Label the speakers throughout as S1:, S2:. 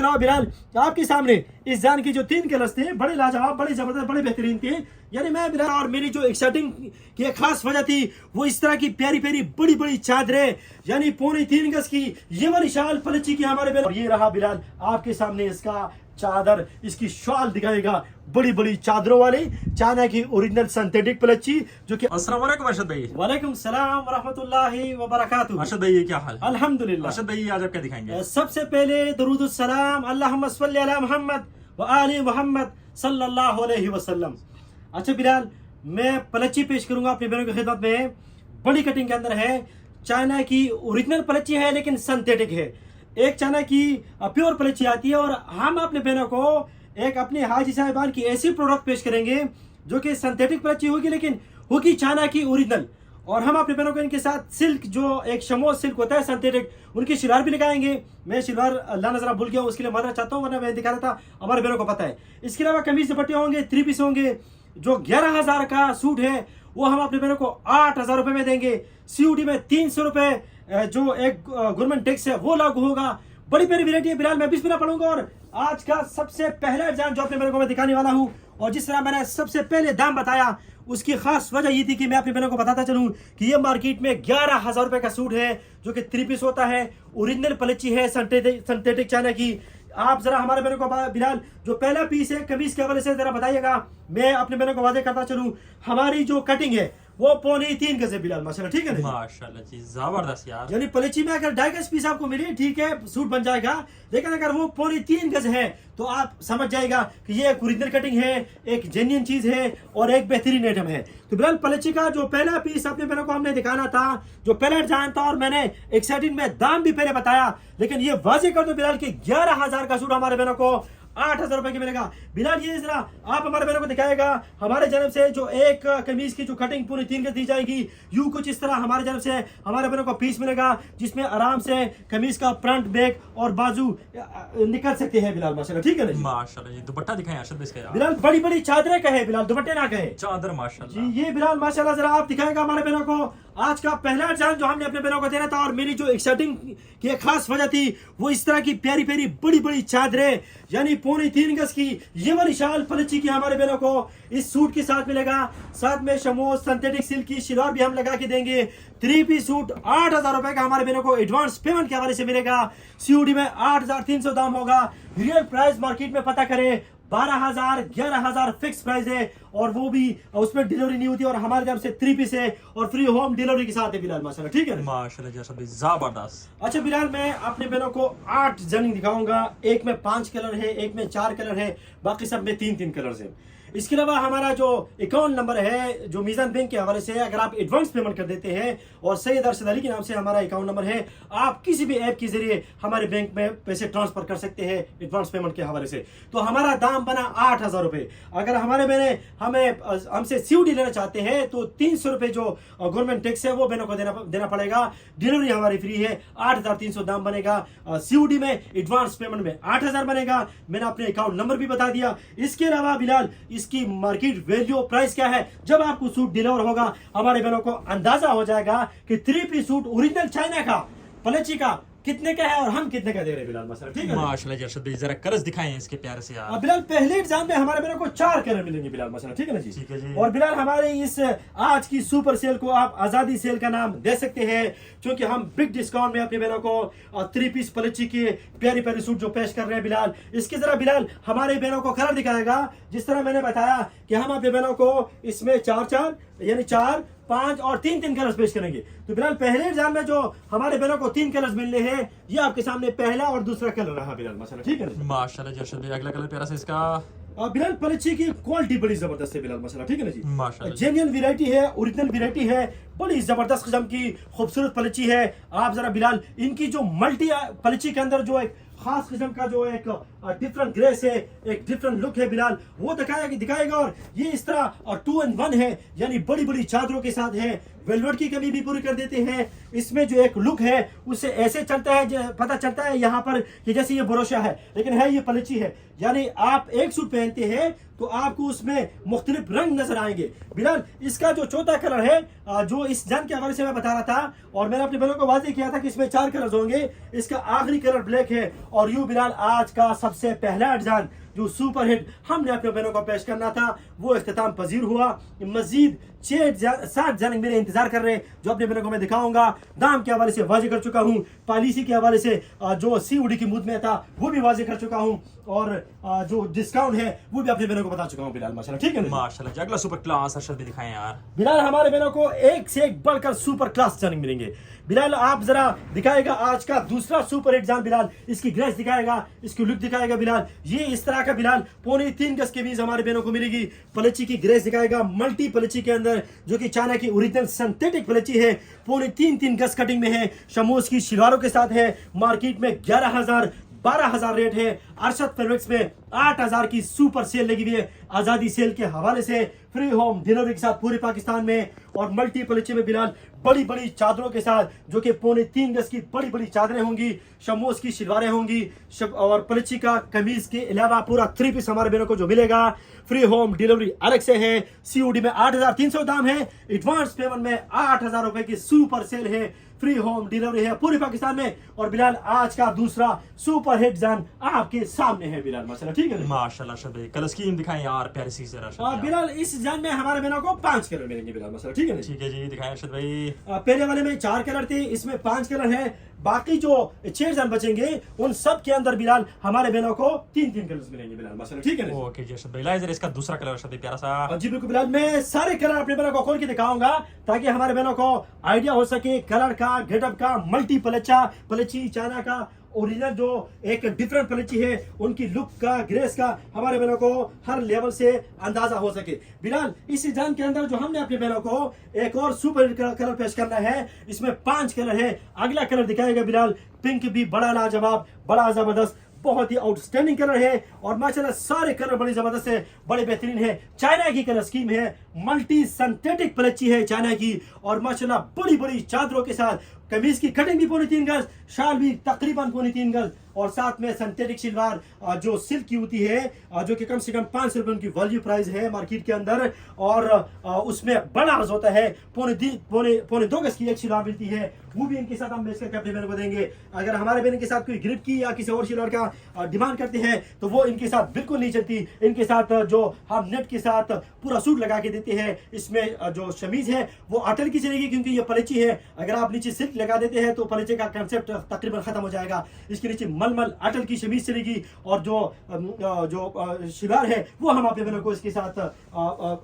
S1: बिलाल आपके सामने इस जान की जो 3 कलर्स थे बड़े लाजवाब, बड़े जबरदस्त, बड़े बेहतरीन थे। यानी मैं बिलाल और मेरी जो एक्साइटिंग की एक खास वजह थी वो इस तरह की प्यारी प्यारी बड़ी बड़ी चादरें, यानी 3.25 गज की ये वाली शाल पलची की हमारे बिलाल। और ये रहा बिलाल आपके सामने इसका चादर, इसकी शाल दिखाएगा बड़ी बड़ी चादरों वाली चाइना की ओरिजिनल सिंथेटिक पलची जो कि।
S2: अस्सलाम वालेकुम अरशद भाई।
S1: वालेकुम सलाम व रहमतुल्लाहि व बरकातुहू।
S2: अरशद भाई क्या हाल?
S1: अल्हम्दुलिल्लाह।
S2: अरशद भाई आज आप क्या दिखाएंगे?
S1: सबसे पहले दरूद सलाम अल्लाहुम्मा सल्ली अला मुहम्मद व आले मुहम्मद सल्लल्लाहु अलैहि वसल्लम। अच्छा बिलाल, मैं पलची पेश करूंगा अपने बहनों की खिदमत में। बड़ी कटिंग के अंदर है, चाइना की ओरिजिनल पलची है लेकिन सिंथेटिक है। एक चाइना की प्योर पलची आती है और हम अपने बहनों को एक अपने हाजी साहिबान की ऐसी प्रोडक्ट पेश करेंगे जो कि सिंथेटिक पलची होगी लेकिन होगी चाइना की ओरिजिनल। और हम अपने बहनों को इनके साथ सिल्क, जो एक शमोज सिल्क होता है सिंथेटिक, उनकी शिलवार भी लगाएंगे। मैं शिलवार अल्लाह नजरा भूल गया हूँ, उसके लिए माफी चाहता हूँ, वरना मैं दिखा रहा था, हमारे बहनों को पता है। इसके अलावा कमीज दुपट्टे होंगे, 3 पीस होंगे। जो 11,000 का सूट है वो हम अपने बहनों को 8,000 रुपए में देंगे। सीयूडी में 300 रुपए जो एक गवर्नमेंट टैक्स है वो लागू होगा। बड़ी प्यारी वैरायटी है बिलाल। मैं बिस्मिल्लाह पढ़ूंगा और आज का सबसे पहला एग्जाम जो अपने बहनों को मैं दिखाने वाला हूँ, और जिस तरह मैंने सबसे पहले दाम बताया उसकी खास वजह ये थी कि मैं अपने बहनों को बताता चलूं कि ये मार्केट में 11,000 रुपए का सूट है जो कि 3 पीस होता है, ओरिजिनल पलची है सिंथेटिक चाइना की। आप जरा हमारे बहनों को बिलाल जो पहला पीस है कमीज के हवाले से जरा बताइएगा। मैं अपने बहनों को वादे करता चलूं, हमारी जो कटिंग है वो 3.25 गज है बिलाल, माशाल्लाह, ठीक है ना?
S2: माशाल्लाह जी, जबरदस्त यार।
S1: यानी पलची में अगर 2.5 गज पीस आपको मिले ठीक है, सूट बन जाएगा। लेकिन अगर वो 3.25 गज है तो आप समझ जाएगा कि ये एक ओरिजिनल कटिंग है, एक जेन्युइन चीज है और एक बेहतरीन आइटम है। तो बिलाल पलची का जो पहला पीस अपने बहनों को हमने दिखाना था, जो पहला डिजाइन था, और मैंने एक्साइटिंग में दाम भी पहले बताया, लेकिन ये वाजे कर दो बिलाल कि 11,000 का सूट हमारे बहनों को 8,000 रुपए की मिलेगा। बिलाल ये जरा आप हमारे बहनों को दिखाएगा हमारे जन्म से जो एक कमीज की जो कटिंग 3.25 गज दी जाएगी, यूं कुछ इस तरह हमारे जन्म से हमारे बहनों को पीस मिलेगा जिसमें आराम से कमीज का फ्रंट, बैक और बाजू निकल सकते हैं बिलाल, माशाल्लाह, ठीक है ना?
S2: माशाल्लाह जी, दुपट्टा दिखाएं अरशद भाई इसका यार।
S1: बिलाल बड़ी बड़ी चादरें कहे बिलाल, दुपट्टे ना कहे।
S2: चादर माशाल्लाह
S1: जी ये बिलाल माशाल्लाह जरा आप दिखाएगा हमारे बहनों को। आज का पहला एग्जाम जो हमने अपने बहनों को देना था, और मेरी जो एक्साइटिंग की एक खास वजह थी वो इस तरह की प्यारी प्यारी बड़ी बड़ी चादरें, यानी 3.25 गज की ये वाली शाल पलची की हमारे बहनों को इस सूट के साथ मिलेगा। साथ में शमोज सिंथेटिक सिल्क की शिलवार भी हम लगा के देंगे। 3 पीस सूट 8,000 रुपए का हमारे बहनों को एडवांस पेमेंट के हवाले से मिलेगा। सीयूडी में 8,300 दाम होगा। रियल प्राइस मार्केट में पता करें 12,000 11,000 फिक्स प्राइस है, और वो भी उसमें डिलीवरी नहीं होती, और हमारे तरफ से 3 पीस है और फ्री होम डिलीवरी के साथ है बिलाल, माशाल्लाह, ठीक है ना?
S2: माशाल्लाह जी अरशद भाई, जबरदस्त।
S1: अच्छा बिलाल, मैं अपने बहनों को 8 जनिंग दिखाऊंगा। एक में 5 कलर है, एक में 4 कलर है, बाकी सब में 3 कलर है। इसके अलावा हमारा जो अकाउंट नंबर है जो मीजान बैंक के हवाले से है, अगर आप एडवांस पेमेंट कर देते हैं, और सैयद अरशद अली के नाम से हमारा अकाउंट नंबर है, आप किसी भी ऐप के जरिए हमारे बैंक में पैसे ट्रांसफर कर सकते हैं एडवांस पेमेंट के हवाले से। तो हमारा दाम बना 8,000 रुपए। अगर हमारे बहने हमसे सीयूडी लेना चाहते हैं तो 300 रुपए जो गवर्नमेंट टैक्स है वो बहनों को देना पड़ेगा। डिलीवरी हमारी फ्री है, 8,300 दाम बनेगा। सीयूडी में एडवांस पेमेंट में 8,000 बनेगा। मैंने अपने अकाउंट नंबर भी बता दिया। इसके अलावा बिलाल इसकी मार्केट वैल्यू प्राइस क्या है, जब आपको सूट डिलीवर होगा हमारे बहनों को अंदाजा हो जाएगा कि 3 पीस सूट ओरिजिनल चाइना का पलची का कितने का है और हम कितने का दे रहे हैं बिलाल, मसला, ठीक है?
S2: माशाल्लाह जी अरशद भाई, जरा कलर्स दिखाएं इसके प्यारे से यार।
S1: बिलाल पहले एग्जाम में हमारे बहनों को 4 कलर मिलेंगे बिलाल, मसला, ठीक है ना जी?
S2: ठीक है जी।
S1: और बिलाल हमारे इस आज की सुपर सेल को आप आजादी सेल का नाम दे सकते हैं, क्योंकि हम बिग डिस्काउंट में अपने बहनों को 3 पीस पलची के प्यारी प्यारी सूट जो पेश कर रहे हैं बिलाल। इसके जरा बिलाल हमारे बहनों को कलर दिखाएगा। जिस तरह मैंने बताया कि हम अपने बहनों को इसमें 4 यानी 4, 5 और 3 कलर्स पेश करेंगे। तो बिलाल पहले एग्जाम में जो हमारे बहनों को 3 कलर्स मिलने हैं, ये आपके सामने पहला और दूसरा कलर रहा बिलाल, मसला, ठीक है ना?
S2: माशाल्लाह जी अरशद भाई, अगला कलर प्यारा से इसका।
S1: बिलाल पलची की क्वालिटी बड़ी जबरदस्त है बिलाल, मसला, ठीक है ना जी?
S2: माशाल्लाह।
S1: जेन्युइन वैरायटी है, ओरिजिनल वैरायटी है, बड़ी जबरदस्त किस्म की खूबसूरत पलची है। आप जरा बिलाल इनकी जो मल्टी पलची के अंदर जो एक खास किस्म का जो एक डिफरेंट ग्रेस है, एक डिफरेंट लुक है बिलाल, वो दिखाएगा। और ये इस तरह 2 in 1 है, यानी बड़ी बड़ी चादरों के साथ है। वेलवेट की कमी भी पूरी कर देते हैं। इसमें जो एक लुक है उससे ऐसे चलता है, पता चलता है यहाँ पर कि जैसे ये भरोसा है, लेकिन है ये पलची है। यानी आप एक सूट पहनते हैं तो आपको उसमें मुख्तलिफ रंग नजर आएंगे। बिलाल, इसका जो चौथा कलर है, जो इस जन के हवाले से मैं बता रहा था और मैंने अपने बहनों को वादे किया था कि इसमें 4 कलर्स होंगे, इसका आखिरी कलर ब्लैक है। और यूं बिलाल, आज का सबसे पहला डिजाइन जो सुपर हिट हमने अपने बहनों को पेश करना था वो इख्तिताम पजीर हुआ। मजीद 6-7 जन मेरे इंतजार कर रहे हैं जो अपने बहनों को मैं दिखाऊंगा। दाम के हवाले से वाजे कर चुका हूँ, पॉलिसी के हवाले से जो सीओडी की मुद में था वो भी वाजे कर चुका हूँ, और जो डिस्काउंट है वो भी अपने बहनों को बता चुका हूँ बिलाल। माशाल्लाह, ठीक है
S2: माशाल्लाह जी, अगला सुपर क्लास अरशद भी दिखाएं यार।
S1: बिलाल, हमारे बहनों को एक से एक बढ़कर सुपर क्लास डिजाइन मिलेंगे। बिलाल, आप जरा दिखाएगा आज का दूसरा सुपर हिट डिजाइन। बिलाल, इसकी ग्रेस दिखाएगा, इसकी लुक दिखाएगा। बिलाल, ये इस तरह का बिलाल 3.25 गज के बीच हमारे बहनों को मिलेगी। पलची की ग्रेस दिखाएगा, मल्टी पलची के अंदर, जो कि चाइना की ओरिजिनल सिंथेटिक पलची है। 3.25 गज कटिंग में है, शमोज की शिलवारों के साथ है। मार्केट में 11,000 12,000 रेट है। अरशद फैब्रिक्स में 8,000 की सुपर सेल लगी हुई है आजादी सेल के हवाले से। फ्री होम डिलीवरी के साथ पूरे पाकिस्तान में, और मल्टी पलचे में बिलाल बड़ी बड़ी चादरों के साथ, जो कि 3.25 गज की बड़ी बड़ी चादरें होंगी, शमोज की शलवारें होंगी, और पलची का कमीज के अलावा पूरा 3 पीस हमारे बहनों को जो मिलेगा। फ्री होम डिलीवरी अलग से है। सीओडी में 8,300 दाम है, एडवांस पेमेंट में 8,000 रुपए की सुपर सेल है। फ्री होम डिलीवरी है पूरे पाकिस्तान में। और बिलाल, आज का दूसरा सुपर हिट डिजाइन आपके सामने है बिलाल। माशाल्लाह, ठीक है
S2: माशाल्लाह अरशद भाई, कलर स्कीम दिखाएं यार प्यारी सी जरा।
S1: और बिलाल, इस डिजाइन में हमारे बहनों को 5 कलर मिलेंगे बिलाल। माशाल्लाह, ठीक है ना?
S2: ठीक है जी, दिखाएं अरशद भाई।
S1: पहले वाले में 4 कलर थे, इसमें 5 कलर है। बाकी जो 6 डिजाइन बचेंगे उन सब के अंदर बिलाल हमारे बहनों को 3-3 कलर्स मिलेंगे बिलाल। माशाल्लाह, ठीक है ना?
S2: ओके जी अरशद भाई, लाइए जरा इसका दूसरा कलर अरशद भाई, प्यारा सा।
S1: जी बिल्कुल बिलाल, मैं सारे कलर अपने बहनों को खोल के दिखाऊंगा ताकि हमारे बहनों को आइडिया हो सके कलर का, गेटअप का। मल्टी पलची चाइना का ओरिजिनल जो एक डिफरेंट पलची है, उनकी लुक का, ग्रेस का हमारे बहनों को हर लेवल से अंदाजा हो सके। बिलाल, इस डिजाइन के अंदर जो हमने अपने बहनों को एक और सुपर कलर पेश करना है, इसमें 5 कलर है। अगला कलर दिखाएगा बिलाल, पिंक भी बड़ा लाजवाब, बड़ा जबरदस्त, बहुत ही आउटस्टैंडिंग कलर है। और माशाल्लाह सारे कलर बड़ी जबरदस्त है, बड़े बेहतरीन है। चाइना की कलर स्कीम है, मल्टी सिंथेटिक पलची है चाइना की, और माशाल्लाह बड़ी बड़ी चादरों के साथ। कमीज की कटिंग भी 3.25 गज, शाल भी तकरीबन 3.25 गज, और साथ में सिंथेटिक शलवार जो सिल्क की होती है, जो कि कम से कम 500 रुपए उनकी वैल्यू प्राइस है मार्केट के अंदर। और उसमें बड़ा अर्ज होता है, 2.25 गज की एक शलवार मिलती है, वो भी इनके साथ हम बेच करके अपने बहन को देंगे। अगर हमारे बहन के साथ कोई ग्रिप की या किसी और शलवार का डिमांड करते हैं तो वो इनके साथ बिल्कुल नहीं चलती। इनके साथ जो हम नेट के साथ पूरा सूट लगा के देते हैं, इसमें जो शमीज है वो अटल की चलेगी, क्योंकि ये पलची है। अगर आप नीचे सिल्क लगा देते हैं तो पलचे का कंसेप्ट तकरीबन खत्म हो जाएगा। इसके नीचे मलमल अटल की शमीज चलेगी, और जो शिवार है वो हम अपने बहनों को इसके साथ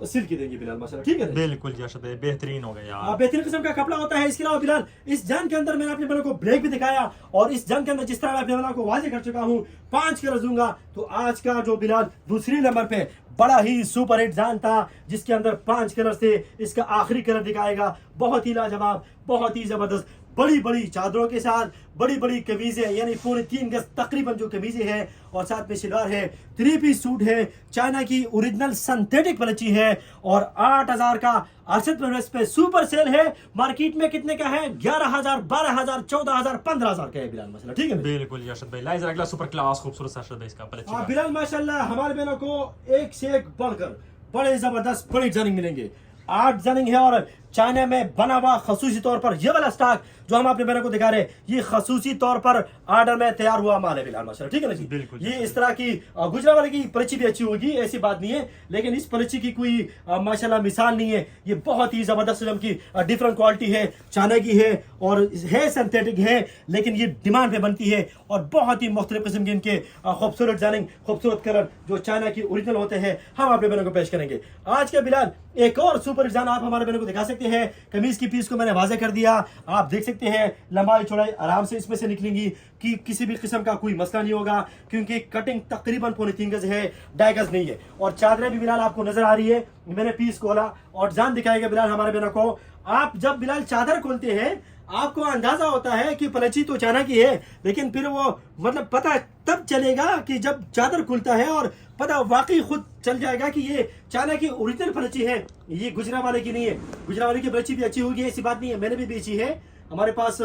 S1: सिल्क की देंगे बिलाल। माशाल्लाह, ठीक है?
S2: बिल्कुल जी अरशद भाई, बेहतरीन हो गया यार।
S1: बेहतरीन किस्म का कपड़ा होता है। इसके अलावा बिलाल, इस जंग के अंदर मैंने अपने बहनों को ब्रेक भी दिखाया, और इस जंग के अंदर जिस तरह मैं अपने बहनों को वाजे कर चुका हूँ 5 कलर दूंगा। तो आज का जो बिलाल दूसरी नंबर पे बड़ा ही सुपर हिट डिजाइन था, जिसके अंदर 5 कलर थे, इसका आखिरी कलर दिखाएगा, बहुत ही लाजवाब, बहुत ही जबरदस्त, बड़ी बड़ी चादरों के साथ, बड़ी बड़ी कमीजें, यानी 3.25 गज तकरीबन जो कमीजें हैं, और साथ में शलवार है। 3 पीस सूट है, चाइना की ओरिजिनल सिंथेटिक पलची है, और 8,000 का अरशद फैब्रिक्स पे सुपर सेल है। मार्केट में कितने का है? 11,000, 12,000, 14,000, 15,000 का है बिलाल। माशाल्लाह, ठीक है?
S2: बिल्कुल जी अरशद भाई, लाइए जरा अगला सुपर क्लास खूबसूरत सा अरशद भाई इसका पलची।
S1: बिलाल, माशाल्लाह हमारे बहनों को एक से एक बढ़कर बड़े जबरदस्त बड़ी डिजाइनिंग मिलेंगे। 8 डिजाइनिंग है, और चाइना में बना हुआ खसूसी तौर पर ये वाला स्टॉक जो हम अपने बहनों को दिखा रहे हैं, ये खसूसी तौर पर ऑर्डर में तैयार हुआ माल है बिलाल। माशाल्लाह, ठीक है ना जी?
S2: बिल्कुल।
S1: ये इस तरह की गुजरावाले की पलची भी अच्छी होगी, ऐसी बात नहीं है, लेकिन इस पलची की कोई माशाल्लाह मिसाल नहीं है। ये बहुत ही जबरदस्त किस्म की डिफरेंट क्वालिटी है, चाइना की है, और है सिंथेटिक है, लेकिन ये डिमांड पे बनती है, और बहुत ही मुख्तलिफ किस्म के इनके खूबसूरत डिजाइनिंग, खूबसूरत कलर जो चाइना की ओरिजिनल होते हैं, हम अपने बहनों को पेश करेंगे। आज के बिलाल एक और सुपर डिजाइन आप हमारे बहनों को दिखा सकते हैं। कमीज की पीस को मैंने वाजे कर दिया, आप देख सकते हैं लंबाई चौड़ाई आराम से इसमें से निकलेंगी, कि किसी भी किस्म का कोई मसला नहीं होगा, क्योंकि कटिंग तकरीबन 3.25 गज है, 2.5 गज नहीं है। और चादरें भी बिलाल आपको नजर आ रही है, मैंने पीस खोला और जान दिखाएगा बिलाल हमारे बहनों को। आप जब बिलाल चादर खोलते हैं आपको अंदाजा होता है कि पलची तो चाइना की है, लेकिन फिर वो मतलब पता तब चलेगा कि जब चादर खुलता है और पता वाकई खुद चल जाएगा कि ये चाइना की ओरिजिनल पलची है, ये गुजरावाले की नहीं है। गुजरावाले की पलची भी अच्छी होगी, ऐसी बात नहीं है, मैंने भी बेची है, हमारे पास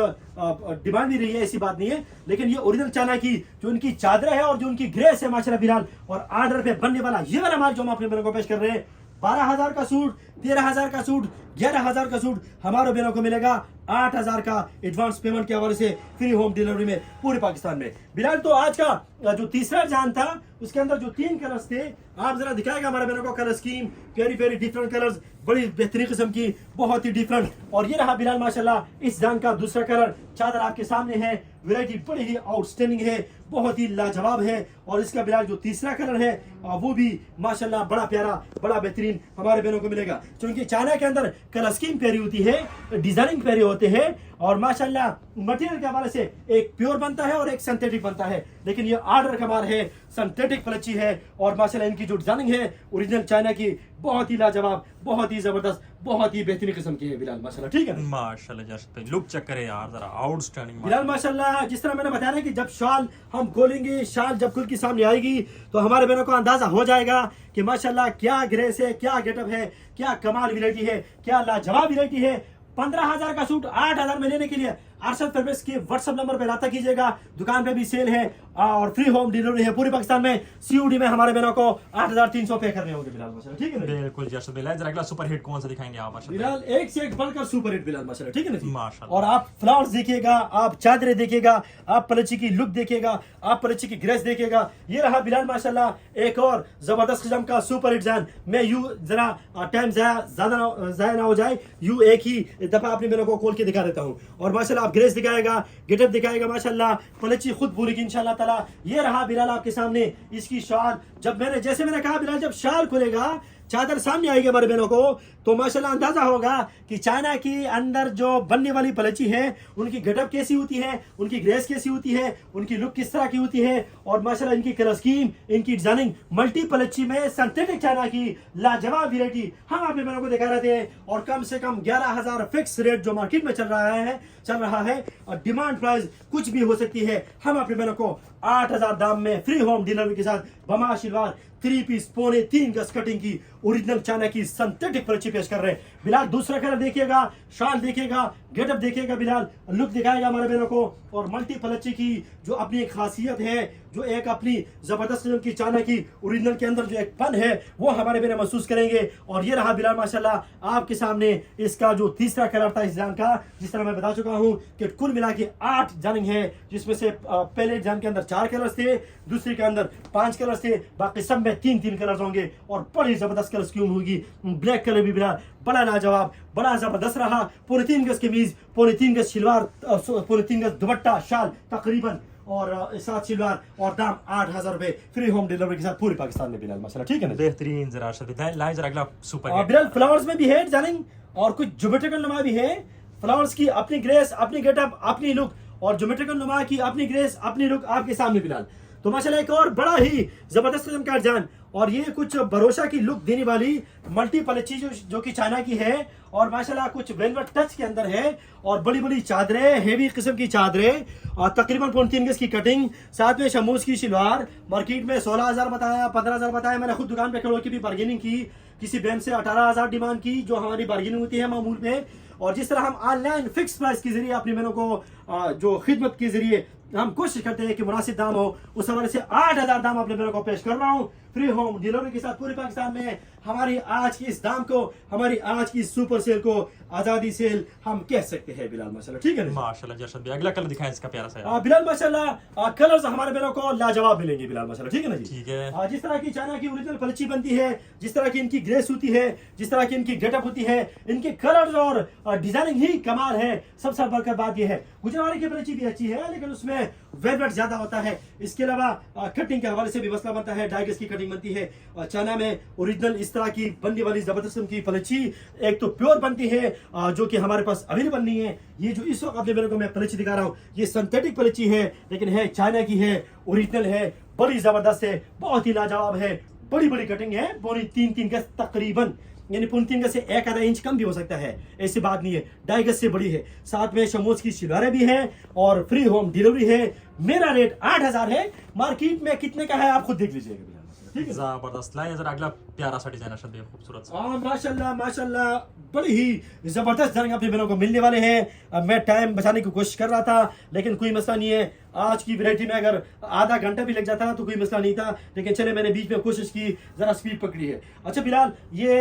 S1: डिमांड भी रही है, ऐसी बात नहीं है। लेकिन ये ओरिजिनल चाइना की जो उनकी चादर है और जो उनकी ग्रेस है माशाल्लाह बिलाल, और ऑर्डर पे बनने वाला ये वाला माल जो हम अपने बहनों को पेश कर रहे हैं, 12,000 का सूट, 13,000 का सूट, 11,000 का सूट हमारे बहनों को मिलेगा 8,000 का एडवांस पेमेंट के हवाले से फ्री होम डिलीवरी में पूरे पाकिस्तान में। बिलाल तो आज का जो तीसरा जान था उसके अंदर जो 3 कलर्स थे, आप जरा दिखाएगा हमारे बहनों को colour scheme, very very different colours, बड़ी बेहतरीन किस्म की, बहुत ही डिफरेंट। और ये रहा बिलाल माशाल्लाह इस जान का दूसरा कलर, चादर आपके सामने है, वैरायटी बड़ी ही आउटस्टैंडिंग है, बहुत ही लाजवाब है। और इसका बिलाल जो तीसरा कलर है वो भी माशाल्लाह बड़ा प्यारा, बड़ा बेहतरीन हमारे बहनों को मिलेगा, क्योंकि चाइना के अंदर कलर स्कीम प्यारी होती है, डिजाइनिंग प्यारे होते हैं, और माशाल्लाह मटेरियल के हवाले से एक प्योर बनता है और एक सिंथेटिक बनता है। लेकिन ये ऑर्डर का माल है, सिंथेटिक पलची है, और माशाल्लाह इनकी जो डिजाइनिंग है ओरिजिनल चाइना की, बहुत ही लाजवाब, बहुत ही जबरदस्त, बहुत ही बेहतरीन किस्म की है बिलाल माशाल्लाह। ठीक है
S2: माशाल्लाह जारशद भाई, लुक चेक करे यार जरा, आउटस्टैंडिंग
S1: बिलाल माशाल्लाह। जिस तरह मैंने बताया ना कि जब शाल हम खोलेंगे, शाल जब खुल के सामने आएगी तो हमारे बहनों को अंदाजा हो जाएगा कि माशाल्लाह क्या ग्रेस है, क्या गेटअप है, क्या कमाल वैरायटी है, क्या लाजवाब वैरायटी है। 15,000 का सूट 8,000 में लेने के लिए अरशद फैब्रिक्स के व्हाट्सएप नंबर पे रब्ता कीजिएगा। दुकान पे भी सेल है और फ्री होम डिलीवरी है पूरे पाकिस्तान में। सीओडी में हमारे बहनों को 8,300 पे करने होंगे बिलाल माशाल्लाह। ठीक है ना
S2: बिल्कुल जारशद भाई, जरा अगला सुपर हिट कौन सा दिखाएंगे आप माशाल्लाह?
S1: बिलाल एक से एक बढ़कर सुपर हिट बिलाल माशाल्लाह। ठीक है ना जी
S2: माशाल्लाह।
S1: और आप फ्लावर्स देखिएगा, आप चादरें देखिएगा, आप पलची की लुक देखिएगा, आप पलची की ग्रेस देखिएगा। ये रहा बिलाल माशाल्लाह एक और जबरदस्त किस्म का सुपर हिट जान। मैं यूं जरा टाइम जाया ना हो जाए, यूं एक ही दफा अपने बहनों को खोल के दिखा देता हूँ। और माशाल्लाह आप ग्रेस दिखाएगा, गेटअप दिखाएगा, माशाल्लाह पलची खुद बोलेगी इंशाल्लाह ताला। ये रहा बिलाल आपके सामने इसकी शाल। जैसे मैंने कहा बिलाल, जब शाल खुलेगा, चादर सामने आएगी हमारे बहनों को, तो माशाल्लाह अंदाजा होगा कि चाइना की अंदर जो बनने वाली पलची है उनकी गेटअप कैसी होती है, उनकी ग्रेस कैसी होती है, उनकी लुक किस तरह की होती है, और माशाल्लाह इनकी कलर स्कीम, इनकी डिजाइनिंग मल्टी पलची में सिंथेटिक चाइना की लाजवाब वैरायटी हम अपने बहनों को दिखा रहे थे। और कम से कम 11,000 फिक्स रेट जो मार्केट में चल रहा है और डिमांड प्राइस कुछ भी हो सकती है। हम अपने बहनों को 8,000 दाम में फ्री होम डिलीवरी के साथ बमा शिलवार 3 पीस 3.25 गज कटिंग की ओरिजिनल चाइना की सिंथेटिक पलची पेश कर रहे हैं बिलाल। दूसरा कलर देखिएगा, शाल देखिएगा, गेटअप देखिएगा बिलाल, लुक दिखाएगा हमारे बहनों को। और मल्टी पलची की जो अपनी एक खासियत है, जो एक अपनी जबरदस्त किस्म की चाइना की ओरिजिनल के अंदर जो एक पन है वो हमारे बहन महसूस करेंगे। और ये रहा बिलाल माशाल्लाह आपके सामने इसका जो तीसरा कलर था इस जान का। जिस तरह मैं बता चुका हूँ कि कुल मिला के 8 जानिंग है, जिसमें से पहले जान के अंदर 4 कलर्स थे, दूसरे के अंदर 5 कलर्स थे, बाकी सब में 3-3 कलर्स होंगे और बड़ी जबरदस्त कलर स्कीम होगी। ब्लैक कलर भी बिलाल बड़ा लाजवाब, बड़ा जबरदस्त रहा। 3.25 गज कमीज, 3.25 गज शलवार, 3.25 गज दुपट्टा शाल तकरीबन, और 7 शलवार, और दाम 8,000 रुपए फ्री होम डिलीवरी के साथ पूरे पाकिस्तान में बिलाल माशाल्लाह। ठीक है ना
S2: बेहतरीन जरा अरशद भाई, लाइव जरा अगला सुपर हिट।
S1: बिलाल फ्लावर्स में भी है डिजाइनिंग और कुछ ज्योमेट्रिकल नुमा भी है। फ्लावर्स की अपनी ग्रेस, अपनी गेटअप, अपनी लुक, और ज्योमेट्रिकल नुमा की अपनी ग्रेस, अपनी लुक आपके सामने बिलाल। तो माशाल्लाह एक और बड़ा ही जबरदस्त किस्म का जान, और ये कुछ भरोसा की लुक देने वाली मल्टी पलची जो कि चाइना की है, और माशाल्लाह कुछ वेलवेट टच के अंदर है, और बड़ी बड़ी चादरें, हेवी किस्म की चादरें, और तकरीबन 3.25 गज की कटिंग, साथ में शमूज की शलवार। मार्केट में 16,000 बताया, 15,000 बताया। मैंने खुद दुकान पे खड़े होकर भी बार्गेनिंग की, किसी बैंक से 18,000 डिमांड की, जो हमारी बार्गेनिंग होती है मामूल पे। और जिस तरह हम ऑनलाइन फिक्स प्राइस के जरिए अपनी बहनों को जो खिदमत के जरिए हम कोशिश करते हैं कि मुनासिब दाम हो, उस हवाले से 8,000 दाम अपने बहनों को पेश कर रहा हूँ फ्री होम डिलीवरी के साथ पूरे पाकिस्तान में। हमारी आज की इस दाम को, हमारी आज की सुपर सेल को आजादी सेल हम कह सकते हैं बिलाल माशाल्लाह। ठीक है ना
S2: माशाल्लाह जारशद भाई, अगला कलर दिखाएं इसका प्यारा सा।
S1: बिलाल माशाल्लाह कलर्स हमारे बहनों को लाजवाब मिलेंगे बिलाल माशाल्लाह। ठीक है ना जी?
S2: ठीक है।
S1: जिस तरह की चाइना की ओरिजिनल पलची बनती है, जिस तरह की इनकी ग्रेस होती है, जिस तरह की इनकी गेटअप होती है, इनके कलर्स और डिजाइनिंग ही कमाल है। सबसे बढ़कर बात यह है गुजरावाली की पलची भी अच्छी है, लेकिन उसमें वेलवेट ज्यादा होता है। इसके अलावा कटिंग के हवाले से भी मसला बनता है, डाइगस की कटिंग बनती है। चाइना में ओरिजिनल इस तरह की बनने वाली जबरदस्त की पलची एक तो प्योर बनती है, जो कि हमारे पास अवेलेबल नहीं है। ये जो इस वक्त अपने मेरे को मैं पलची दिखा रहा हूँ, ये सिंथेटिक पलची है, लेकिन है चाइना की है, ओरिजिनल है, बड़ी जबरदस्त है, बहुत ही लाजवाब है। बड़ी बड़ी कटिंग है, पूरी 3-3 गज तकरीबन, यानी 3 गज से 1 इंच कम भी हो सकता है, ऐसी बात नहीं है। 2.5 गज से बड़ी है। साथ में शमोज की शलवारें भी हैं और फ्री होम डिलीवरी है। मेरा रेट 8,000 है, मार्केट में कितने का है आप खुद देख लीजिएगा। ठीक है।
S2: जबरदस्त लाइए जरा अगला प्यारा सा डिजाइन अरशद भाई, खूबसूरत सा।
S1: माशाल्लाह माशाल्लाह, बड़ी ही जबरदस्त डिजाइन अपने बहनों को मिलने वाले हैं। अब मैं टाइम बचाने की कोशिश कर रहा था, लेकिन कोई मसला नहीं है। आज की वैरायटी में अगर आधा घंटा भी लग जाता तो कोई मसला नहीं था, लेकिन चले मैंने बीच में कोशिश की, जरा स्पीड पकड़ी है। अच्छा बिलाल, ये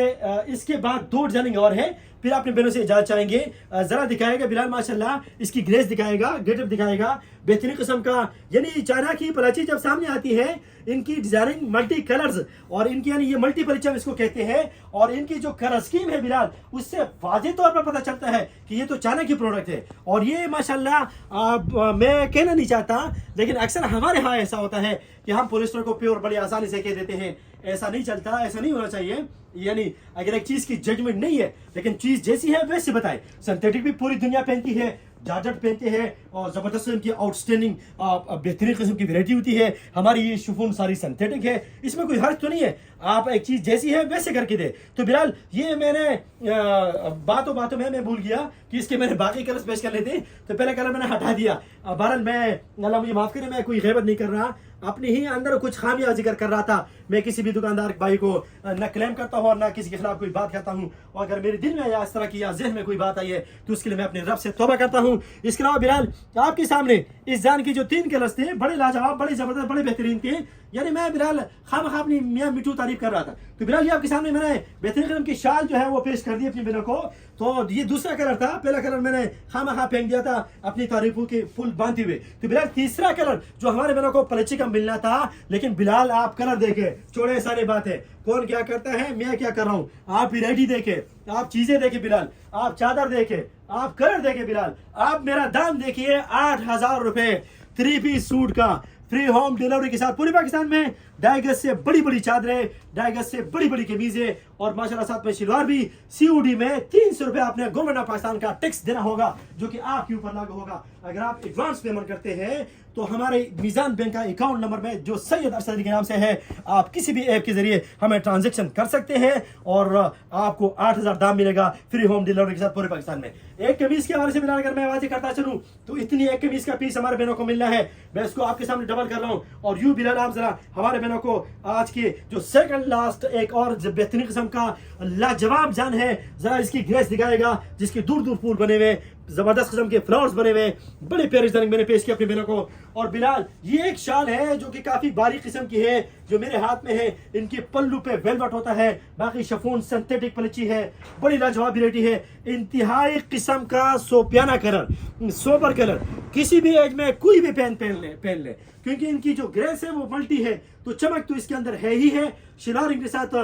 S1: इसके बाद 2 डिजाइनिंग और है, फिर अपने बहनों से इजाजत चाहेंगे। जरा दिखाएगा बिलाल माशाल्लाह, इसकी ग्रेस दिखाएगा, गेटअप दिखाएगा, बेहतरीन किस्म का। यानी चाइना की पलाची जब सामने आती है, इनकी डिजाइनिंग मल्टी कलर्स और इनकी यानी ये मल्टी पलाची हम इसको कहते हैं, और इनकी जो कलर स्कीम है बिलाल, उससे वाज़ेह तौर पर पता चलता है कि ये तो चाइना की प्रोडक्ट है। और ये माशाल्लाह मैं कहना नहीं चाहता, लेकिन अक्सर हमारे यहाँ ऐसा होता है कि हम पॉलिस्टर को प्योर बड़ी आसानी से कह देते हैं। ऐसा नहीं चलता, ऐसा नहीं होना चाहिए। यानी अगर एक चीज की जजमेंट नहीं है, लेकिन चीज जैसी है वैसे बताए। सिंथेटिक भी पूरी दुनिया पहनती है, जार्जेट पहनते हैं, और जबरदस्त इनकी आउटस्टैंडिंग बेहतरीन किस्म की वैरायटी होती है। हमारी ये शिफॉन सारी सिंथेटिक है, इसमें कोई हर्ज तो नहीं है। आप एक चीज जैसी है वैसे करके दे। तो बिलाल, ये मैंने बातों बातों में मैं भूल गया कि इसके मैंने बाकी कलर्स पेश कर लेते, तो पहला कलर मैंने हटा दिया। बहरहाल मैं, अल्लाह मुझे माफ करे, मैं कोई गैबत नहीं कर रहा, अपने ही अंदर कुछ खामियां जिक्र कर रहा था। मैं किसी भी दुकानदार भाई को न क्लेम करता हूँ और न किसी के खिलाफ कोई बात करता हूँ, और अगर मेरे दिल में या इस तरह की या जहन में कोई बात आई है तो उसके लिए मैं अपने रब से तौबा करता हूँ। इसके अलावा बिलाल, आपके सामने इस जान की जो 3 कलर्स थे, बड़े लाजवाब, बड़े जबरदस्त, बड़े बेहतरीन थे। यानी मैं बिलाल खामखा अपनी मियां मिठू तारीफ कर रहा था। तो बिलाल, ये आपके सामने मैंने बेहतरीन किस्म की शाल जो है वो पेश कर दी अपनी बहनों को। तो ये दूसरा कलर था, पहला कलर मैंने खामखा फेंक दिया था अपनी तारीफों के फुल बांधते हुए। तो बिलाल, तीसरा कलर जो हमारे बहनों को पलची का मिलना था, लेकिन बिलाल आप कलर देखे, छोड़े सारी बात है, कौन क्या करता है, मैं क्या कर रहा हूँ, आप वैरायटी देखे, आप चीजें देखे बिलाल, आप चादर देखे, आप कलर देखे बिलाल, आप मेरा दाम देखिए, 8,000 रुपए 3 पीस सूट का, फ्री होम डिलीवरी के साथ पूरे पाकिस्तान में। 2.5 गज से बड़ी बड़ी चादरें, 2.5 गज से बड़ी बड़ी कमीजें, और माशाल्लाह साथ में शलवार भी। COD में 300 रुपए आपने गवर्नमेंट ऑफ पाकिस्तान का टैक्स देना होगा, जो कि आपके ऊपर लागू होगा। अगर आप एडवांस पेमेंट करते हैं तो हमारे मीजान बैंक का अकाउंट नंबर में जो सैयद अरशद के नाम से है, आप किसी भी ऐप के जरिए हमें ट्रांजैक्शन कर सकते हैं, और आपको 8,000 दाम मिलेगा फ्री होम डिलीवरी के साथ पूरे पाकिस्तान में। एक कमीज के हवाले से मिलाकर अगर मैं वाजे करता चलूं तो इतनी एक कमीज का पीस हमारे बहनों को मिलना है। मैं इसको आपके सामने डबल कर रहा हूं। और यूं बिलाल, आप जरा हमारे बहनों को आज के जो सेकंड लास्ट एक और बेहतरीन किस्म का लाजवाब जान है, जरा इसकी ग्रेस दिखाएगा, जिसके दूर दूर फूल बने हुए, जबरदस्त किस्म के फ्लावर्स बने हुए, बड़े प्यारे डिजाइन मैंने पेश किया अपने बहनों को। और बिलाल, ये एक शाल है जो कि काफी बारीक किस्म की है, जो मेरे हाथ में है। इनके पल्लू पे वेलवेट होता है, बाकी शिफॉन सिंथेटिक पलची है, बड़ी लाजवाब वैरायटी है, इंतहाई किस्म का सोपियाना कलर, सोबर कलर, किसी भी एज में कोई भी पहन ले, क्योंकि इनकी जो ग्रेस है वो मल्टी है, तो चमक तो इसके अंदर है ही है। शिलार के साथ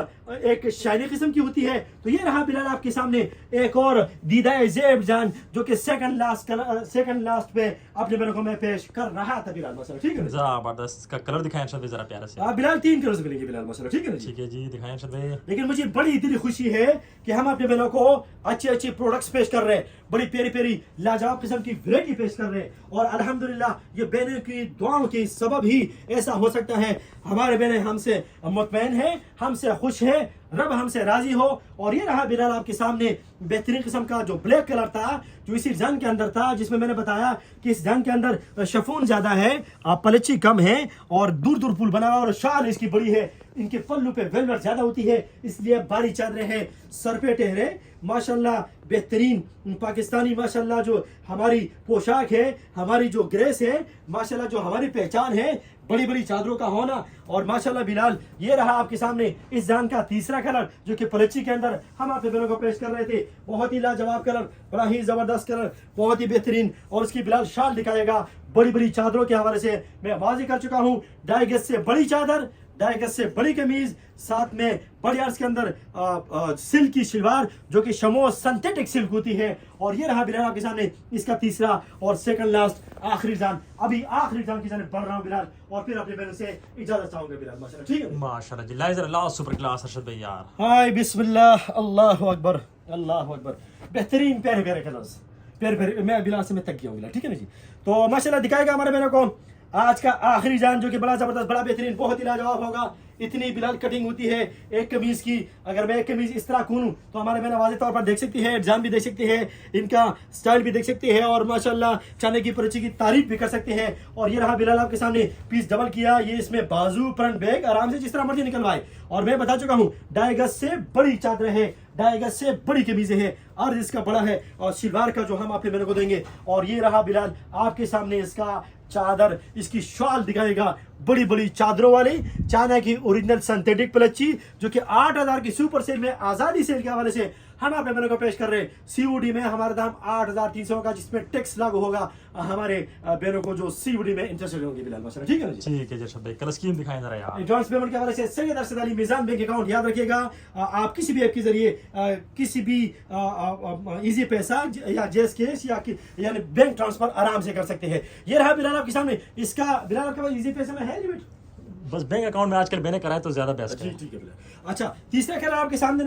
S1: एक शाइनी किस्म की होती है। तो ये रहा बिलाल आपके सामने एक और दीदाए ज़ेब जान, जो कि सेकंड लास्ट पे अपने बहनों को मैं पेश कर रहा था बिलाल मसला। ठीक है,
S2: जबरदस्त का कलर दिखाएं अरशद भाई जरा प्यारा से।
S1: बिलाल 3 कलर्स मिलेंगे बिलाल मसला। ठीक है ना?
S2: ठीक है जी, दिखाएं अरशद भाई।
S1: लेकिन मुझे बड़ी दिली खुशी है कि हम अपने बहनों को अच्छे अच्छे प्रोडक्ट्स पेश कर रहे हैं, बड़ी प्यारी प्यारी लाजवाब किस्म की वैरायटी पेश कर रहे हैं, और अल्हम्दुलिल्लाह ये बहनों की दुआओं के सबब ही ऐसा हो सकता है। हमारे बहनें हमसे मुतमईन है, हमसे खुश है, रब हमसे राजी हो। और ये रहा बिलाल आपके सामने बेहतरीन किस्म का जो ब्लैक कलर था, जो इसी जंग के अंदर था, जिसमें मैंने बताया कि इस जंग के अंदर शिफॉन ज्यादा है, पलची कम है, और दूर दूर फूल बना हुआ, और शाल इसकी बड़ी है। इनके पल्लू पे वेलवेट ज्यादा होती है, इसलिए बारी चादरें हैं, सर पे टहरे, माशाल्लाह बेहतरीन पाकिस्तानी माशाल्लाह जो हमारी पोशाक है, हमारी जो ग्रेस है, माशाल्लाह जो हमारी पहचान है, बड़ी बड़ी चादरों का होना। और माशाल्लाह बिलाल, ये रहा आपके सामने इस जान का तीसरा कलर, जो कि पलची के अंदर हम आपके बहनों को पेश कर रहे थे। बहुत ही लाजवाब कलर, बड़ा ही जबरदस्त कलर, बहुत ही बेहतरीन। और उसकी बिलाल शाल दिखाएगा, बड़ी बड़ी चादरों के हवाले से मैं वाज़ेह कर चुका हूँ। 2.5 गज से बड़ी चादर, 2.5 गज से बड़ी कमीज, साथ में बड़ी अर्ज के अंदर सिल्क की शलवार, जो कि शमो सिंथेटिक सिल्क होती है। और ये रहा बिलाल आपके सामने इसका तीसरा और सेकंड लास्ट आखिरी जान। अभी आखिरी जान की जानिब बढ़ रहा हूँ बिलाल, और फिर अपने बहनों से इजाजत चाहूंगा बिलाल माशाल्लाह। ठीक है,
S2: माशाल्लाह जी, लाइजर ला सुपर क्लास अरशद भाई यार।
S1: हाय बिस्मिल्लाह, अल्लाहु अकबर, अल्लाहु अकबर। बेहतरीन प्यारे प्यारे कलर्स, प्यारे प्यारे। मैं बिलाल से मैं थक गया हूँ बिलाल। ठीक है ना जी? तो माशाल्लाह दिखाएगा हमारे बहनों को आज का आखिरी जान, जो कि बड़ा जबरदस्त, बड़ा बेहतरीन, बहुत ही लाजवाब होगा। इतनी बिलाल कटिंग होती है एक कमीज की। अगर मैं एक कमीज इस तरह खोलूं तो हमारे बहन वाज़ेह तौर पर देख सकती है, डिजाइन भी देख सकती है, इनका स्टाइल भी देख सकती है और माशाल्लाह चने की पर्ची की तारीफ भी कर सकते हैं। और ये रहा बिलाल आपके सामने पीस डबल किया, ये इसमें बाजू फ्रंट बैक आराम से जिस तरह मर्जी निकलवाए। और मैं बता चुका हूँ 2.5 गज से बड़ी चादर है, 2.5 गज से बड़ी कमीजें हैं और इसका बड़ा है और सिलवार का जो हम आपके बहनों को देंगे। और ये रहा बिलाल आपके सामने इसका चादर, इसकी शॉल दिखाएगा बड़ी बड़ी चादरों वाली चाइना की ओरिजिनल सिंथेटिक पलच्ची जो कि 8,000 की सुपर सेल में आजादी सेल के हवाले से हम अपने बहनों को पेश कर रहे हैं। सीओडी में हमारा दाम 8,300 का, जिसमें टैक्स लागू होगा हमारे बहनों को जो सीओडी में इंटरेस्टेड होंगे बिलाल माशाल्लाह। ठीक है ना जी?
S2: ठीक है जी अरशद भाई, कलर स्कीम दिखाएं जरा यार।
S1: एडवांस पेमेंट के हवाले से सैयद अरशद अली मिजान बैंक अकाउंट याद रखिएगा। आप किसी भी ऐप के जरिए किसी भी इजी पैसा या जेस केस यानी बैंक ट्रांसफर आराम से कर सकते हैं। ये रहा बिलाल आपके सामने, इसका बिलाल आपके पास इजी पैसा में है लिमिट?
S2: बस बैंक अकाउंट में आजकल मैंने कराए तो ज्यादा बेस्ट है।
S1: ठीक है बिलाल। अच्छा तीसरा कलर आपके सामने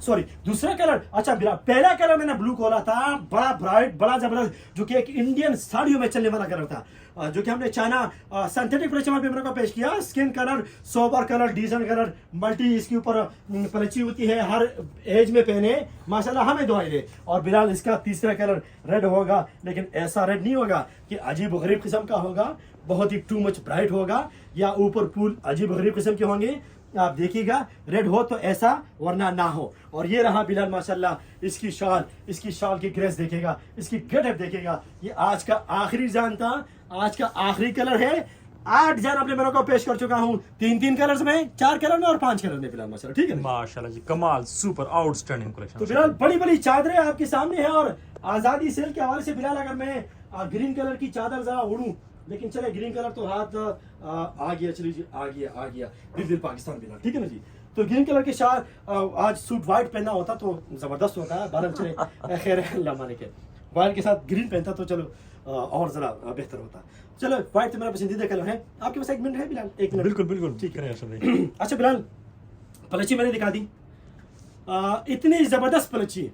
S1: सॉरी दूसरा कलर। अच्छा बिलाल पहला कलर मैंने ब्लू खोला था, बड़ा ब्राइट बड़ा जबरदस्त, जो कि एक इंडियन साड़ियों में चलने वाला कलर था, जो कि हमने चाइना सिंथेटिक पलच्ची पेपर को पेश किया। Skin colour, sober colour, design colour, multi इसके ऊपर पलच्ची होती है, हर एज में पहने माशाल्लाह हमें दुआएं दे। और बिलाल इसका तीसरा कलर रेड होगा, लेकिन ऐसा रेड नहीं होगा कि अजीब गरीब किस्म का होगा, बहुत ही टू मच ब्राइट होगा या ऊपर फूल अजीब गरीब किस्म के होंगे। आप देखिएगा रेड हो तो ऐसा, वरना ना हो। और ये रहा बिलाल माशाल्लाह इसकी शाल की ग्रेस देखेगा, इसकी गेटअप देखेगा। ये आज का आखिरी डिजाइन था, आज का आखिरी कलर है। 8 डिजाइन अपने बहनों को पेश कर चुका हूँ, 3 कलर्स में, 4 कलर में और 5 कलर में बिलाल माशाल्लाह। ठीक है
S2: माशाल्लाह जी, कमाल, सुपर आउटस्टैंडिंग कलेक्शन।
S1: तो बिलाल बड़ी बड़ी चादरें आपके सामने है। और आजादी सेल के हवाले से बिलाल अगर मैं ग्रीन कलर की चादर जरा उड़ूं, लेकिन चले ग्रीन कलर तो हाथ आ गया, चलिए आ गया दिल पाकिस्तान बिलाल। ठीक है ना जी? तो ग्रीन कलर के साथ आज सूट व्हाइट पहनना होता तो जबरदस्त होता है, बारह चले खैर अल्लाह माने के व्हाइट के साथ ग्रीन पहनता तो चलो और जरा बेहतर होता। चलो व्हाइट तो मेरा पसंदीदा कलर है। आपके पास 1 मिनट है बिलाल? 1 मिनट।
S2: बिल्कुल ठीक है अरशद भाई।
S1: अच्छा बिलाल पलच्ची मैंने दिखा दी, इतनी जबरदस्त पलच्ची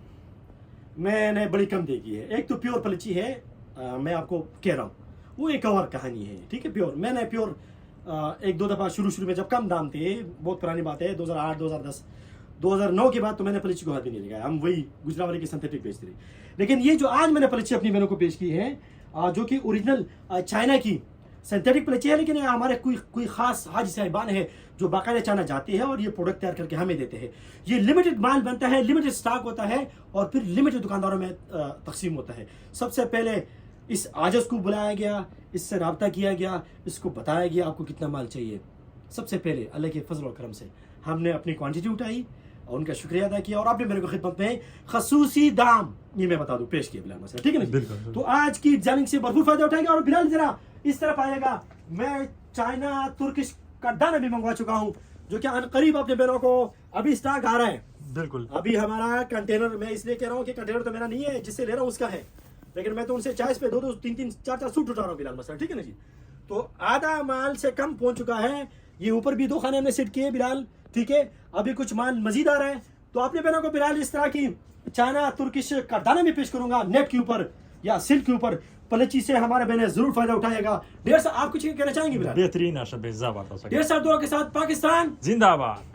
S1: मैंने बड़ी कम देखी है। एक तो प्योर पलच्ची है, मैं आपको कह रहा हूँ, वो एक और कहानी है। ठीक है प्योर, मैंने प्योर 1-2 दफ़ा शुरू में जब कम दाम थे, बहुत पुरानी बात है, 2008 2010 2009 के बाद तो मैंने पलच्ची को हाथ भी नहीं लगाया, हम वही गुजरावाली की सिंथेटिक बेचते थे। लेकिन ये जो आज मैंने पलच्ची अपनी बहनों को पेश की है, जो कि ओरिजिनल चाइना की सिंथेटिक पलच्ची है, लेकिन हमारे कोई खास हाजी साहिबान है जो बाकायदा चाइना जाती है और ये प्रोडक्ट तैयार करके हमें देते हैं। ये लिमिटेड माल बनता है, लिमिटेड स्टॉक होता है और फिर लिमिटेड दुकानदारों में तकसीम होता है। सबसे पहले इस आजज को बुलाया गया, इससे रब्ता किया गया, इसको बताया गया आपको कितना माल चाहिए। सबसे पहले अल्लाह के फजल और करम से हमने अपनी क्वांटिटी उठाई और उनका शुक्रिया अदा किया और आपने मेरे को खिदमत में खसूसी दाम, ये मैं बता दूं, पेश किया बिलाल मसला। ठीक है ना?
S2: बिल्कुल। तो
S1: आज की डिजाइनिंग से भरपूर फायदा उठाएगा। और बिलाल जरा इस तरफ आएगा, मैं चाइना तुर्किश का दाना भी मंगवा चुका हूँ, जो कि अनकरीब अपने बहनों को अभी स्टॉक आ रहा है।
S2: बिल्कुल
S1: अभी हमारा कंटेनर, मैं इसलिए कह रहा हूँ कि कंटेनर तो मेरा नहीं है, जिससे ले रहा हूँ उसका है, लेकिन मैं तो उनसे चॉइस पे 2-2, 3-3, 4-4 सूट उठा रहा हूँ बिलाल मसला। ठीक है ना जी? तो आधा माल से कम पहुंच चुका है। ये ऊपर भी 2 खाने हमने सेट किए बिलाल। ठीक है, अभी कुछ माल मजीद आ रहा है। तो अपने बहनों को बिलाल इस तरह की चाइना तुर्किश का दाना भी पेश करूंगा, नेट के ऊपर या सिल्क के ऊपर पलच्ची से हमारे बहने जरूर फायदा उठाएगा। 1.5 साल आप कुछ कहना चाहेंगे बिलाल?
S2: बेहतरीन अरशद भाई, ज़बरदस्त।
S1: 1.5 साल दुआ के साथ पाकिस्तान
S2: जिंदाबाद।